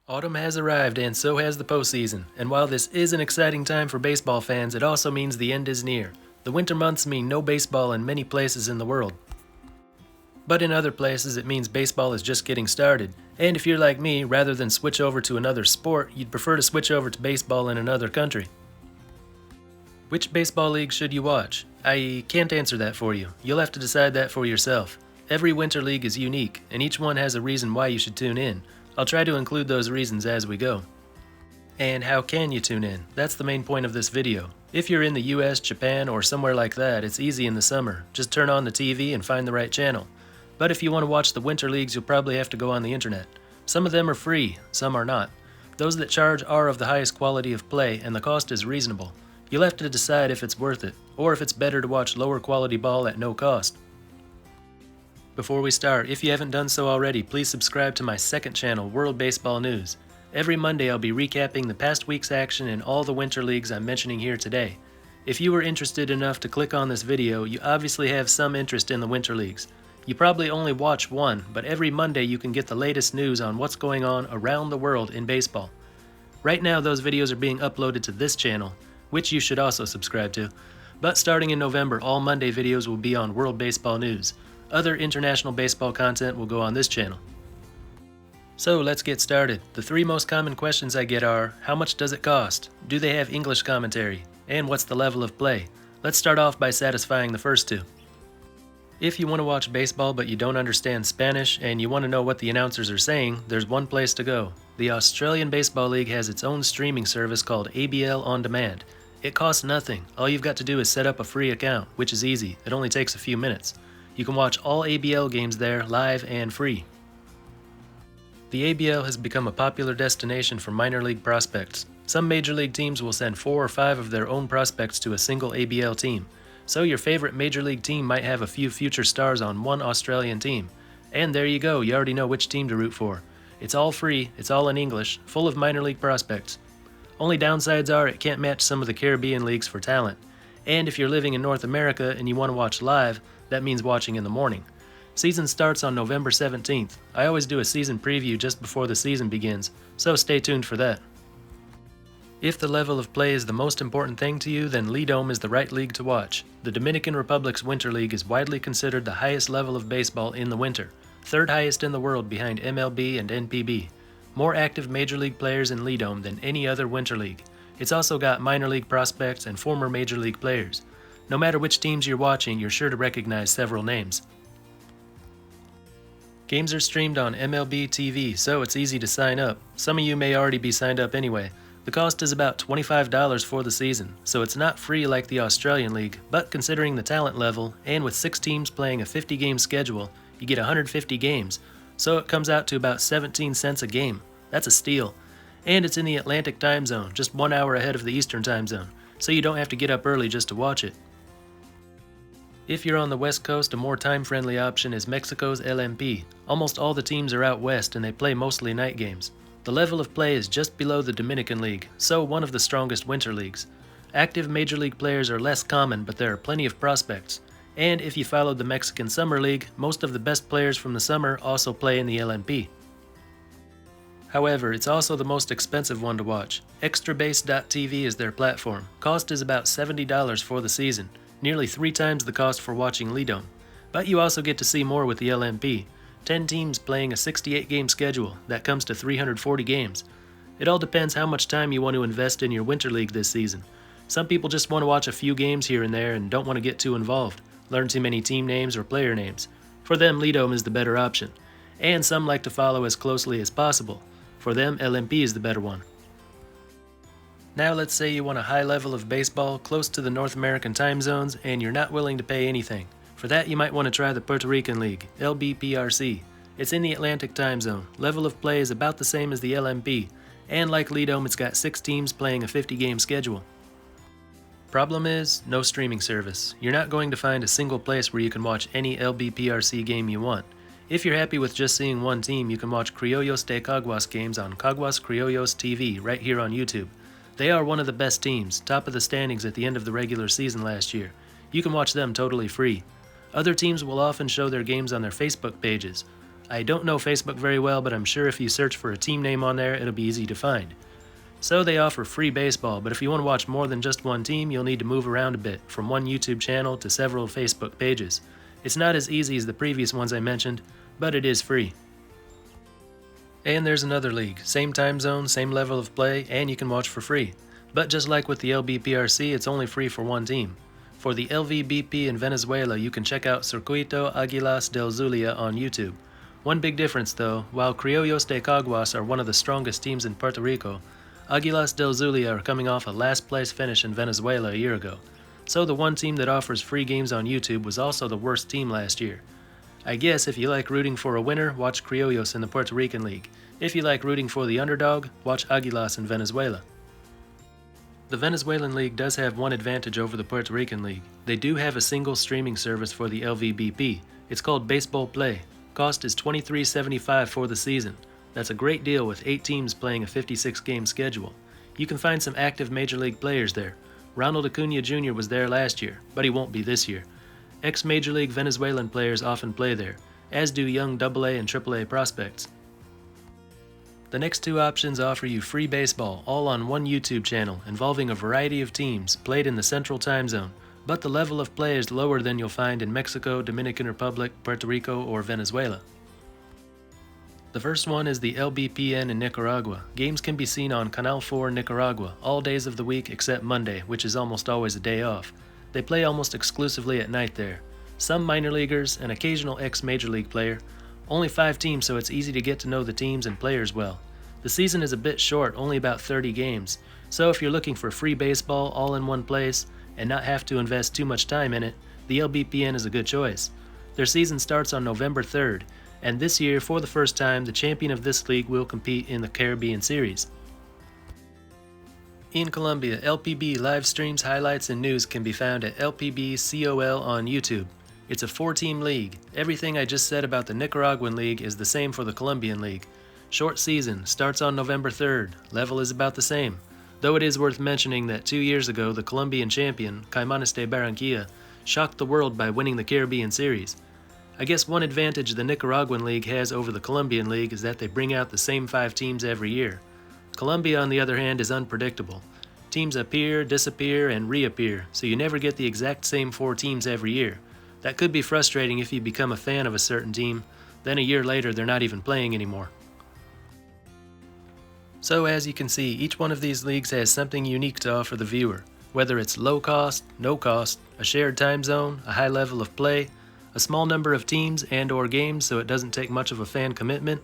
Autumn has arrived and so has the postseason, and while this is an exciting time for baseball fans, it also means the end is near. The winter months mean no baseball in many places in the world. But in other places it means baseball is just getting started, and if you're like me, rather than switch over to another sport, you'd prefer to switch over to baseball in another country. Which baseball league should you watch? I can't answer that for you. You'll have to decide that for yourself. Every winter league is unique, and each one has a reason why you should tune in. I'll try to include those reasons as we go. And how can you tune in? That's the main point of this video. If you're in the US, Japan, or somewhere like that, it's easy in the summer. Just turn on the TV and find the right channel. But if you want to watch the winter leagues, you'll probably have to go on the internet. Some of them are free, some are not. Those that charge are of the highest quality of play, and the cost is reasonable. You'll have to decide if it's worth it, or if it's better to watch lower quality ball at no cost. Before we start, if you haven't done so already, please subscribe to my second channel, World Baseball News. Every Monday I'll be recapping the past week's action in all the winter leagues I'm mentioning here today. If you were interested enough to click on this video, you obviously have some interest in the winter leagues. You probably only watch one, but every Monday you can get the latest news on what's going on around the world in baseball. Right now those videos are being uploaded to this channel, which you should also subscribe to. But starting in November, all Monday videos will be on World Baseball News. Other international baseball content will go on this channel. So let's get started. The three most common questions I get are, how much does it cost? Do they have English commentary? And what's the level of play? Let's start off by satisfying the first two. If you want to watch baseball but you don't understand Spanish and you want to know what the announcers are saying, there's one place to go. The Australian Baseball League has its own streaming service called ABL On Demand. It costs nothing. All you've got to do is set up a free account, which is easy. It only takes a few minutes. You can watch all ABL games there live and free. The ABL has become a popular destination for minor league prospects. Some major league teams will send 4 or 5 of their own prospects to a single ABL team. So your favorite major league team might have a few future stars on one Australian team. And there you go, you already know which team to root for. It's all free, it's all in English, full of minor league prospects. Only downsides are it can't match some of the Caribbean leagues for talent. And if you're living in North America and you want to watch live, that means watching in the morning. Season starts on November 17th. I always do a season preview just before the season begins, so stay tuned for that. If the level of play is the most important thing to you, then Lidom is the right league to watch. The Dominican Republic's Winter League is widely considered the highest level of baseball in the winter, third highest in the world behind MLB and NPB. More active major league players in Lidom than any other winter league. It's also got minor league prospects and former major league players. No matter which teams you're watching, you're sure to recognize several names. Games are streamed on MLB TV, so it's easy to sign up. Some of you may already be signed up anyway. The cost is about $25 for the season, so it's not free like the Australian League, but considering the talent level, and with 6 teams playing a 50-game schedule, you get 150 games, so it comes out to about 17 cents a game. That's a steal. And it's in the Atlantic time zone, just 1 hour ahead of the Eastern time zone, so you don't have to get up early just to watch it. If you're on the West Coast, a more time-friendly option is Mexico's LMP. Almost all the teams are out west and they play mostly night games. The level of play is just below the Dominican League, so one of the strongest winter leagues. Active major league players are less common, but there are plenty of prospects. And if you followed the Mexican Summer League, most of the best players from the summer also play in the LMP. However, it's also the most expensive one to watch. Extrabase.tv is their platform. Cost is about $70 for the season, nearly 3 times the cost for watching Lidom. But you also get to see more with the LMP. 10 teams playing a 68-game schedule, that comes to 340 games. It all depends how much time you want to invest in your winter league this season. Some people just want to watch a few games here and there and don't want to get too involved, learn too many team names or player names. For them, Lidom is the better option. And some like to follow as closely as possible. For them, LMP is the better one. Now let's say you want a high level of baseball close to the North American time zones and you're not willing to pay anything. For that you might want to try the Puerto Rican League, LBPRC. It's in the Atlantic time zone. Level of play is about the same as the LMP, and like Lidom it's got 6 teams playing a 50-game schedule. Problem is, no streaming service. You're not going to find a single place where you can watch any LBPRC game you want. If you're happy with just seeing one team, you can watch Criollos de Caguas games on Caguas Criollos TV right here on YouTube. They are one of the best teams, top of the standings at the end of the regular season last year. You can watch them totally free. Other teams will often show their games on their Facebook pages. I don't know Facebook very well, but I'm sure if you search for a team name on there, it'll be easy to find. So they offer free baseball, but if you want to watch more than just one team, you'll need to move around a bit, from one YouTube channel to several Facebook pages. It's not as easy as the previous ones I mentioned, but it is free. And there's another league, same time zone, same level of play, and you can watch for free. But just like with the LBPRC, it's only free for one team. For the LVBP in Venezuela, you can check out Circuito Águilas del Zulia on YouTube. One big difference though, while Criollos de Caguas are one of the strongest teams in Puerto Rico, Águilas del Zulia are coming off a last place finish in Venezuela a year ago. So the one team that offers free games on YouTube was also the worst team last year. I guess if you like rooting for a winner, watch Criollos in the Puerto Rican League. If you like rooting for the underdog, watch Águilas in Venezuela. The Venezuelan League does have one advantage over the Puerto Rican League. They do have a single streaming service for the LVBP. It's called Baseball Play. Cost is $23.75 for the season. That's a great deal with 8 teams playing a 56-game schedule. You can find some active Major League players there. Ronald Acuna Jr. was there last year, but he won't be this year. Ex-Major League Venezuelan players often play there, as do young AA and AAA prospects. The next two options offer you free baseball, all on one YouTube channel, involving a variety of teams, played in the Central Time Zone, but the level of play is lower than you'll find in Mexico, Dominican Republic, Puerto Rico, or Venezuela. The first one is the LBPN in Nicaragua. Games can be seen on Canal 4 Nicaragua, all days of the week except Monday, which is almost always a day off. They play almost exclusively at night there. Some minor leaguers, an occasional ex-Major League player. Only 5 teams, so it's easy to get to know the teams and players well. The season is a bit short, only about 30 games. So if you're looking for free baseball all in one place and not have to invest too much time in it, the LBPN is a good choice. Their season starts on November 3rd, and this year, for the first time, the champion of this league will compete in the Caribbean Series. In Colombia, LPB live streams, highlights, and news can be found at LPB-COL on YouTube. It's a 4-team league. Everything I just said about the Nicaraguan League is the same for the Colombian League. Short season, starts on November 3rd. Level is about the same. Though it is worth mentioning that 2 years ago, the Colombian champion, Caimanes de Barranquilla, shocked the world by winning the Caribbean Series. I guess one advantage the Nicaraguan League has over the Colombian League is that they bring out the same 5 teams every year. Colombia, on the other hand, is unpredictable. Teams appear, disappear, and reappear, so you never get the exact same 4 teams every year. That could be frustrating if you become a fan of a certain team, then a year later they're not even playing anymore. So as you can see, each one of these leagues has something unique to offer the viewer, whether it's low cost, no cost, a shared time zone, a high level of play, a small number of teams and/or games so it doesn't take much of a fan commitment,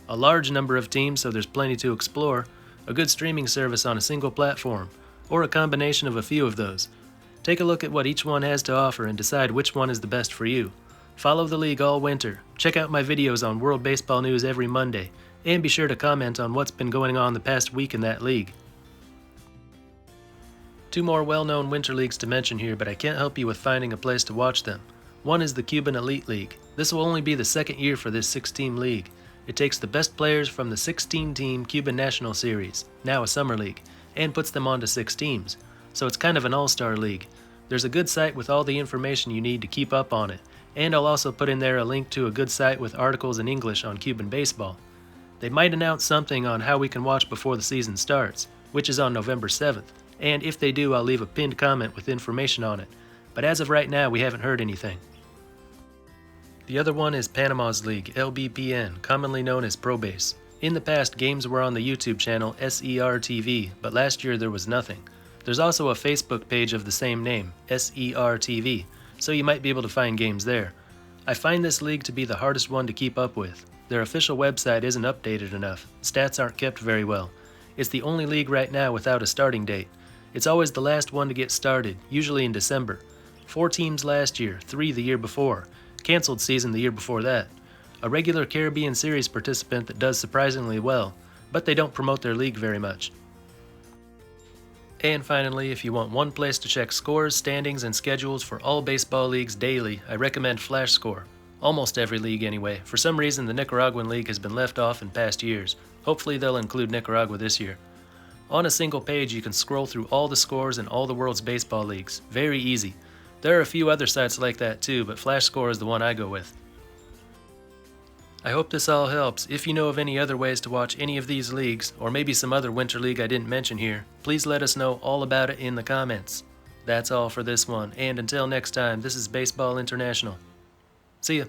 a large number of teams so there's plenty to explore, a good streaming service on a single platform, or a combination of a few of those. Take a look at what each one has to offer and decide which one is the best for you. Follow the league all winter, check out my videos on World Baseball News every Monday, and be sure to comment on what's been going on the past week in that league. 2 more well-known winter leagues to mention here, but I can't help you with finding a place to watch them. One is the Cuban Elite League. This will only be the 2nd year for this 6-team league. It takes the best players from the 16-team Cuban National Series, now a summer league, and puts them onto 6 teams. So it's kind of an all-star league. There's a good site with all the information you need to keep up on it, and I'll also put in there a link to a good site with articles in English on Cuban baseball. They might announce something on how we can watch before the season starts, which is on November 7th, and if they do, I'll leave a pinned comment with information on it. But as of right now, we haven't heard anything. The other one is Panama's League, LBPN, commonly known as ProBase. In the past, games were on the YouTube channel SER-TV, but last year there was nothing. There's also a Facebook page of the same name, SER-TV, so you might be able to find games there. I find this league to be the hardest one to keep up with. Their official website isn't updated enough. Stats aren't kept very well. It's the only league right now without a starting date. It's always the last one to get started, usually in December. 4 teams last year, 3 the year before. Canceled season the year before that. A regular Caribbean Series participant that does surprisingly well, but they don't promote their league very much. And finally, if you want one place to check scores, standings, and schedules for all baseball leagues daily, I recommend Flash Score. Almost every league anyway. For some reason, the Nicaraguan League has been left off in past years. Hopefully they'll include Nicaragua this year. On a single page, you can scroll through all the scores in all the world's baseball leagues. Very easy. There are a few other sites like that too, but Flash Score is the one I go with. I hope this all helps. If you know of any other ways to watch any of these leagues, or maybe some other winter league I didn't mention here, please let us know all about it in the comments. That's all for this one, and until next time, this is Baseball International. See ya.